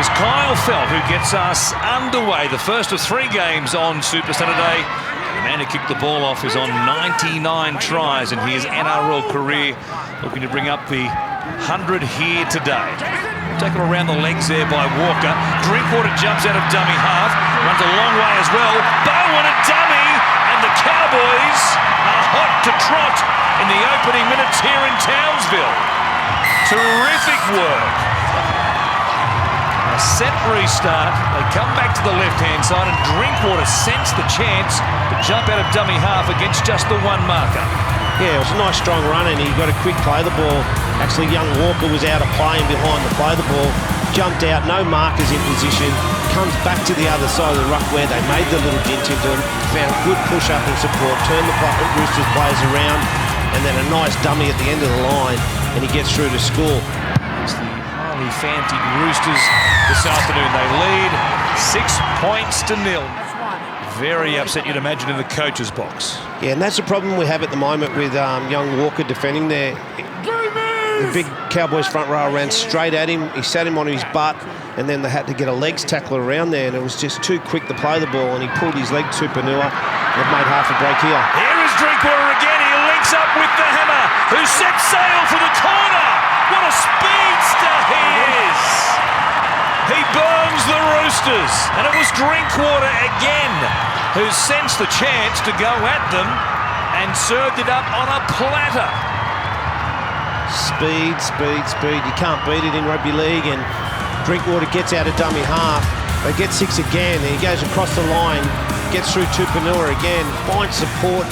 Here's Kyle Felt, who gets us underway. The first of 3 games on Super Saturday. The man who kicked the ball off is on 99 tries in his NRL career, looking to bring up the 100 here today. Taken around the legs there by Walker. Drinkwater jumps out of dummy half, runs a long way as well. Bowen a dummy, and the Cowboys are hot to trot in the opening minutes here in Townsville. Terrific work. A set restart, they come back to the left-hand side, and Drinkwater sensed the chance to jump out of dummy half against just the one marker. Yeah, it was a nice strong run, and he got a quick play the ball. Actually, young Walker was out of play and behind the play the ball. Jumped out, no markers in position. Comes back to the other side of the ruck where they made the little dint into him. Found good push-up and support, turned the Roosters players around, and then a nice dummy at the end of the line, and he gets through to score. It's the highly fancied Roosters this afternoon. They lead 6 points to 0. Very upset, you'd imagine, in the coach's box. Yeah, and that's the problem we have at the moment with young Walker defending there. The big Cowboys front row ran straight at him. He sat him on his butt, and then they had to get a legs tackler around there, and it was just too quick to play the ball, and he pulled his leg to Panua. They've made half a break here. Here is Drinkwater again. He links up with the hammer, who sets sail for the corner. What a speedster he is! He burns the Roosters, and it was Drinkwater again who sensed the chance to go at them and served it up on a platter. Speed, speed, speed. You can't beat it in rugby league, and Drinkwater gets out of dummy half. They get 6 again, and he goes across the line, gets through Tupanua again, finds support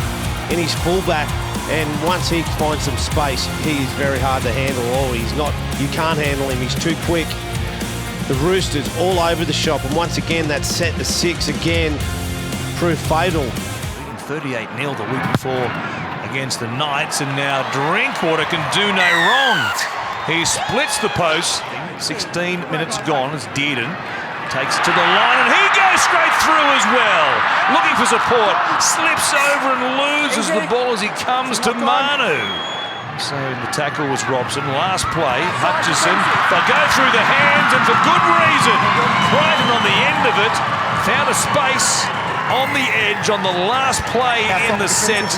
in his fullback, and once he finds some space, he's very hard to handle. You can't handle him, he's too quick. The Roosters all over the shop, and once again that set to 6 again proved fatal. 38-0 the week before against the Knights, and now Drinkwater can do no wrong. He splits the post. 16 minutes gone as Dearden takes it to the line, and he goes straight through as well. Looking for support, slips over and loses the ball as he comes to Manu. So the tackle was Robson. Last play, Hutchison. They'll go through the hands, and for good reason. Crichton on the end of it found a space on the edge on the last play in the set.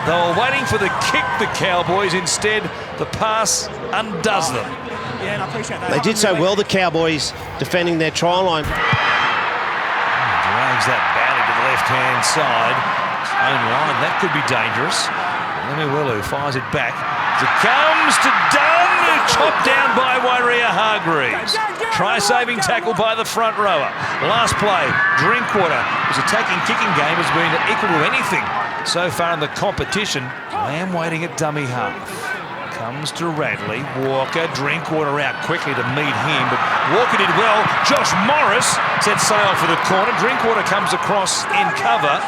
They were waiting for the kick, the Cowboys. Instead, the pass undoes them. They did so well, the Cowboys, defending their try line. Drags that badly to the left-hand side. Own line, that could be dangerous. Lemuelu fires it back. As it comes to Dunn, chopped down by Waria Hargreaves. Try-saving tackle by the front rower. Last play, Drinkwater. His attacking kicking game has been equal to anything so far in the competition. Lamb waiting at dummy half. Comes to Radley. Walker, Drinkwater out quickly to meet him, but Walker did well. Josh Morris set sail for the corner. Drinkwater comes across in cover.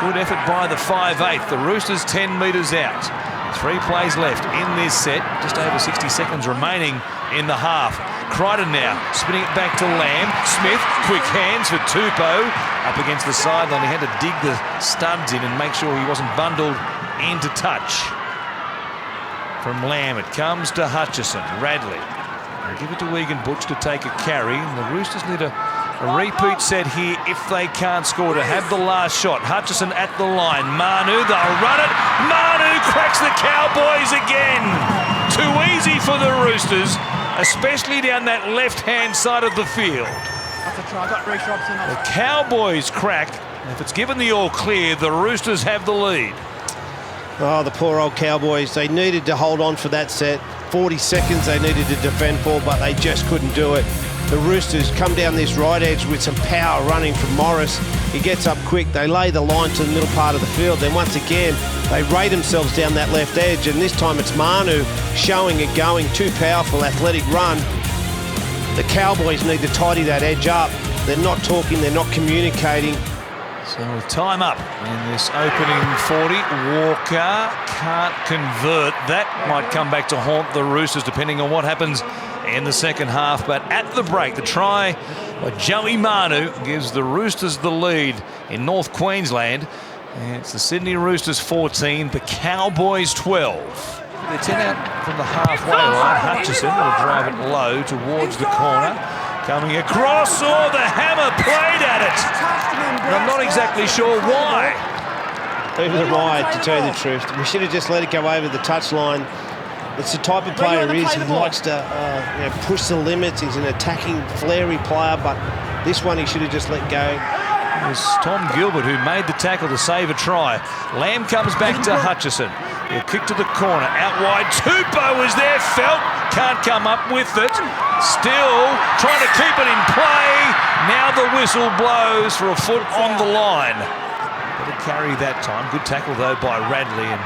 Good effort by the 5'8". The Roosters 10 metres out. 3 plays left in this set. Just over 60 seconds remaining in the half. Crichton now spinning it back to Lamb. Smith, quick hands for Tupou. Up against the sideline, he had to dig the studs in and make sure he wasn't bundled into touch. From Lamb, it comes to Hutchison. Radley. They give it to Wigan Butch to take a carry. And the Roosters need a repeat set here if they can't score to have the last shot. Hutchison at the line. Manu, they'll run it. Manu cracks the Cowboys again. Too easy for the Roosters, especially down that left-hand side of the field. The Cowboys crack. If it's given the all clear, the Roosters have the lead. Oh, the poor old Cowboys. They needed to hold on for that set. 40 seconds they needed to defend for, but they just couldn't do it. The Roosters come down this right edge with some power running from Morris. He gets up quick. They lay the line to the middle part of the field. Then once again, they ray themselves down that left edge, and this time it's Manu showing and going. Too powerful, athletic run. The Cowboys need to tidy that edge up. They're not talking, they're not communicating. So time up in this opening 40. Walker can't convert. That might come back to haunt the Roosters depending on what happens in the second half. But at the break, the try by Joey Manu gives the Roosters the lead in North Queensland. And it's the Sydney Roosters 14, the Cowboys 12. They're 10 out from the halfway line. Hutchison will drive it low towards the corner. Coming across, oh, the hammer played at it. And I'm not exactly sure why. Neither am I, to tell you the truth. We should have just let it go over the touchline. It's the type of player he is. He likes to push the limits. He's an attacking, flary player, but this one he should have just let go. It was Tom Gilbert who made the tackle to save a try. Lamb comes back to Hutchison. He'll kick to the corner. Out wide, Tupou is there. Felt can't come up with it. Still trying to keep it in play. Now the whistle blows for a foot on the line. Better carry that time. Good tackle though by Radley and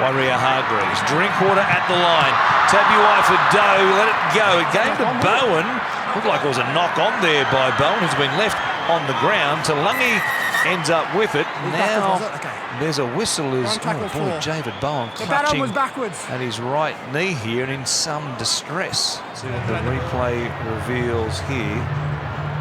Warrior Hargreaves. Drinkwater at the line. Tabuai for Doe. Let it go. It came to Bowen. Looked like it was a knock on there by Bowen, who's been left on the ground. Talungi ends up with it. Now there's a whistle as David Bowen clutching at his right knee here and in some distress. See what the replay reveals here.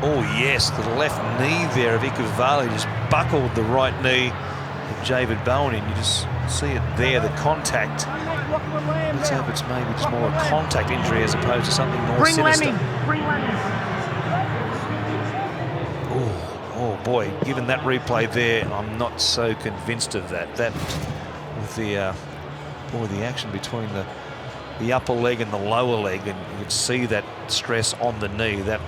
Oh yes, the left knee there of Ikuvali just buckled the right knee of David Bowen, and you just see it there, the contact. Let's hope it's maybe just more a contact injury as opposed to something more sinister. Oh boy, given that replay there, I'm not so convinced of that. That with the action between the upper leg and the lower leg, and you could see that stress on the knee, that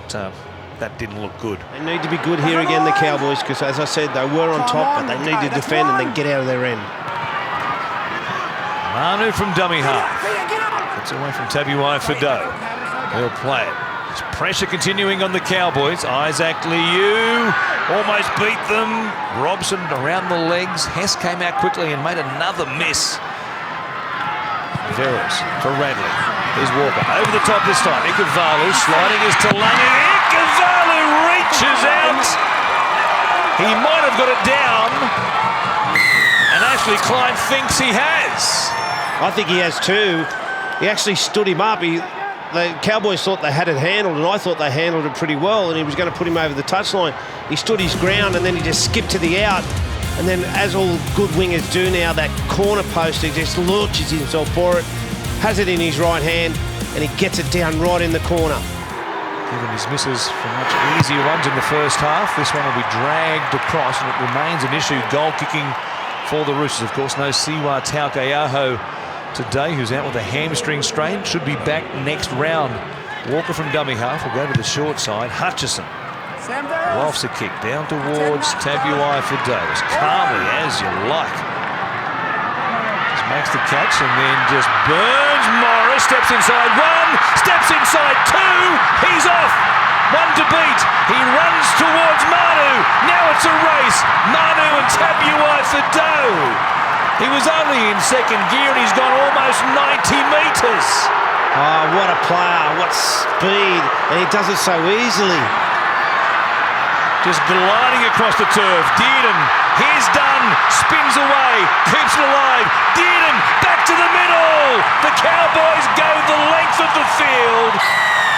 didn't look good. They need to be good here again, the Cowboys, because as I said, they were on top, but they need to defend and then get out of their end. Manu from dummy half. Gets away from Tabuai for Doe. He'll play it. Pressure continuing on the Cowboys. Isaac Liu almost beat them. Robson around the legs. Hess came out quickly and made another miss. Verrills for Radley. Here's Walker over the top this time. Ikavalu sliding his Talungi. Ikavalu reaches out. He might have got it down. And Ashley Klein thinks he has. I think he has too. He actually stood him up. The Cowboys thought they had it handled, and I thought they handled it pretty well, and he was going to put him over the touchline. He stood his ground, and then he just skipped to the out. And then, as all good wingers do now, that corner post, he just launches himself for it, has it in his right hand, and he gets it down right in the corner. Given his misses for much easier ones in the first half, this one will be dragged across, and it remains an issue. Goal kicking for the Roosters. Of course, no Siwa Taukeaho today, who's out with a hamstring strain. Should be back next round. Walker from dummy half will go to the short side. Hutchison lofts a kick down towards Tabuai for Doe, as calmly as you like. Just makes the catch and then just burns Morris. Steps inside one, steps inside two. He's off. One to beat. He runs towards Manu. Now it's a race. Manu and Tabuai for Doe. He was only in second gear and he's gone almost 90 metres. Oh, what a player, what speed, and he does it so easily. Just gliding across the turf. Dearden, here's done, spins away, keeps it alive. Dearden, back to the middle. The Cowboys go the length of the field.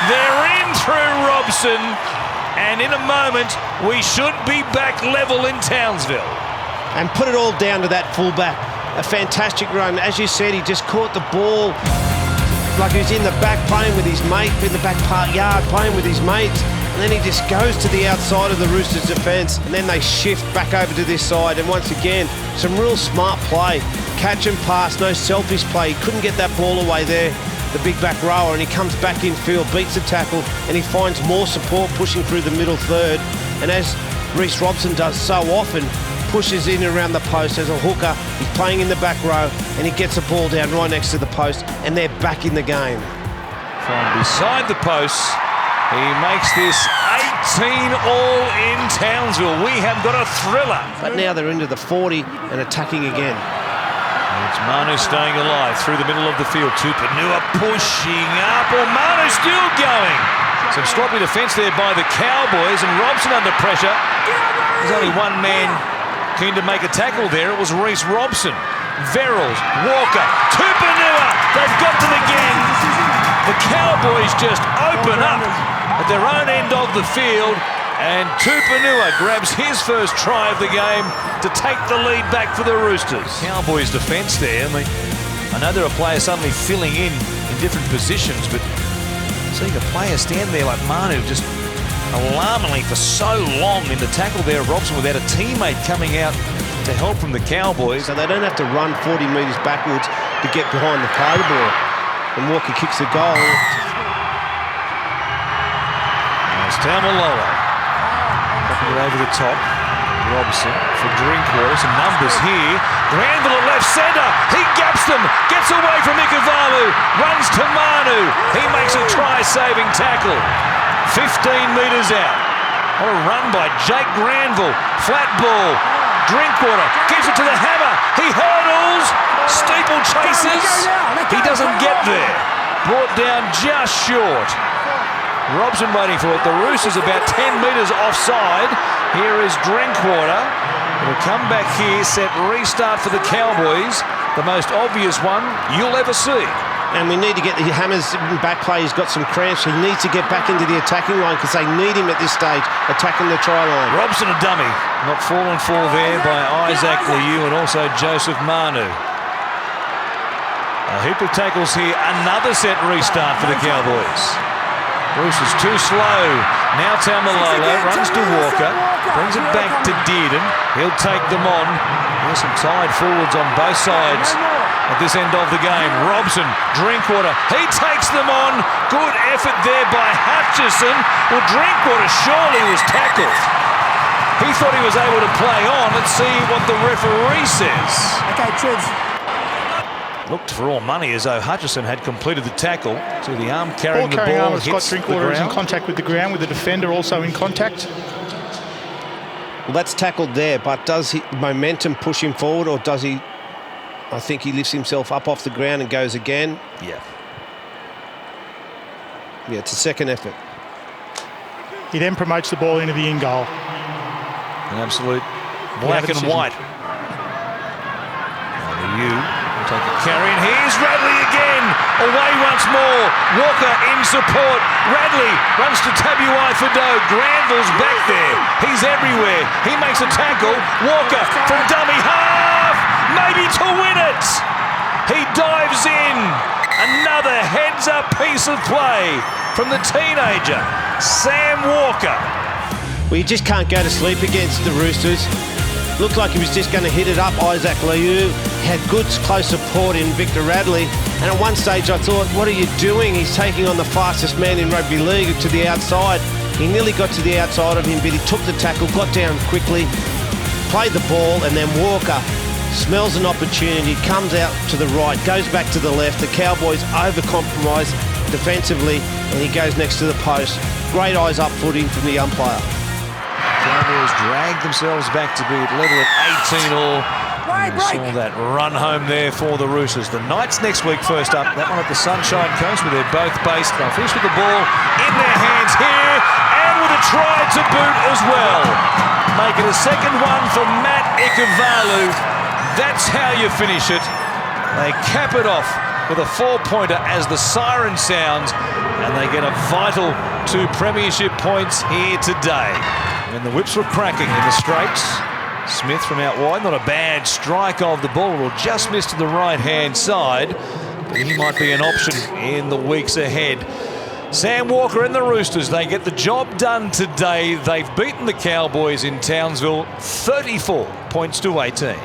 They're in through Robson, and in a moment, we should be back level in Townsville. And put it all down to that fullback. A fantastic run. As you said, he just caught the ball like he was in the back playing with his mate, in the back part yard playing with his mates. And then he just goes to the outside of the Roosters defence, and then they shift back over to this side. And once again, some real smart play. Catch and pass, no selfish play. He couldn't get that ball away there, the big back rower, and he comes back in field, beats the tackle, and he finds more support pushing through the middle third. And as Reece Robson does so often, pushes in and around the post as a hooker. He's playing in the back row, and he gets the ball down right next to the post, and they're back in the game. From beside the post, he makes this 18 all in Townsville. We have got a thriller. But now they're into the 40 and attacking again. And it's Manu staying alive through the middle of the field. Tupanua pushing up. Well, Manu still going. Some sloppy defence there by the Cowboys, and Robson under pressure. There's only one man keen to make a tackle there. It was Reece Robson. Verrills, Walker, Tupanua. They've got them again. The Cowboys just open up at their own end of the field, and Tupanua grabs his first try of the game to take the lead back for the Roosters. Cowboys defence there. I know there are players suddenly filling in different positions, but seeing a player stand there like Manu just alarmingly for so long in the tackle there, Robson, without a teammate coming out to help from the Cowboys. So they don't have to run 40 metres backwards to get behind the play the ball. And Walker kicks the goal. It's Tamalolo. Popping it over the top. Robson for Drinkwater. Some numbers here. Granville at left centre. He gaps them. Gets away from Ikevalu. Runs to Manu. He makes a try-saving tackle. 15 metres out. What a run by Jake Granville. Flat ball. Drinkwater gives it to the hammer. He hurdles. Steeple chases. He doesn't get there. Brought down just short. Robson waiting for it. The Roosters about 10 metres offside. Here is Drinkwater. It'll come back here, set restart for the Cowboys. The most obvious one you'll ever see. And we need to get the Hammers back play. He's got some cramps. He needs to get back into the attacking line because they need him at this stage, attacking the try line. Robson a dummy. Not fallen for there by Isaac Liu and also Joseph Manu. A heap of tackles here. Another set restart for the Cowboys. Roosters too slow. Now Tamalolo runs to Walker. Brings it back to Dearden. He'll take them on. There's some tied forwards on both sides at this end of the game. Robson, Drinkwater, he takes them on. Good effort there by Hutchison. Well, Drinkwater surely was tackled. He thought he was able to play on. Let's see what the referee says. Okay, Trids. Looked for all money as though Hutchison had completed the tackle. So the arm carrying the carrying ball arm of Scott hits the Drinkwater is in ground. contact with the ground, with the defender also in contact. Well, that's tackled there, but does momentum push him forward, or does he? I think he lifts himself up off the ground and goes again. Yeah. Yeah, it's a second effort. He then promotes the ball into the in goal. An absolute black and decision. white. You take a carry, and here's Radley again. Away once more. Walker in support. Radley runs to Tabuai Fado. Granville's back there. He's everywhere. He makes a tackle. Walker from dummy half. Maybe to win it. He dives in. Another heads-up piece of play from the teenager, Sam Walker. Well, you just can't go to sleep against the Roosters. Looked like he was just going to hit it up. Isaac Liu had good close support in Victor Radley. And at one stage I thought, what are you doing? He's taking on the fastest man in rugby league to the outside. He nearly got to the outside of him, but he took the tackle, got down quickly, played the ball, and then Walker smells an opportunity, comes out to the right, goes back to the left. The Cowboys over-compromise defensively, and he goes next to the post. Great eyes-up footing from the umpire. Cowboys dragged themselves back to be level at 18-all. We saw that run home there for the Roosters. The Knights next week first up. That one at the Sunshine Coast where they're both based. They'll finish with the ball in their hands here and with a try to boot as well. Make it a second one for Matt Ikevalu. That's how you finish it. They cap it off with a 4-pointer as the siren sounds, and they get a vital 2 premiership points here today. When the whips were cracking in the straights, Smith from out wide, not a bad strike of the ball, will just miss to the right-hand side. But he might be an option in the weeks ahead. Sam Walker and the Roosters, they get the job done today. They've beaten the Cowboys in Townsville 34 points to 18.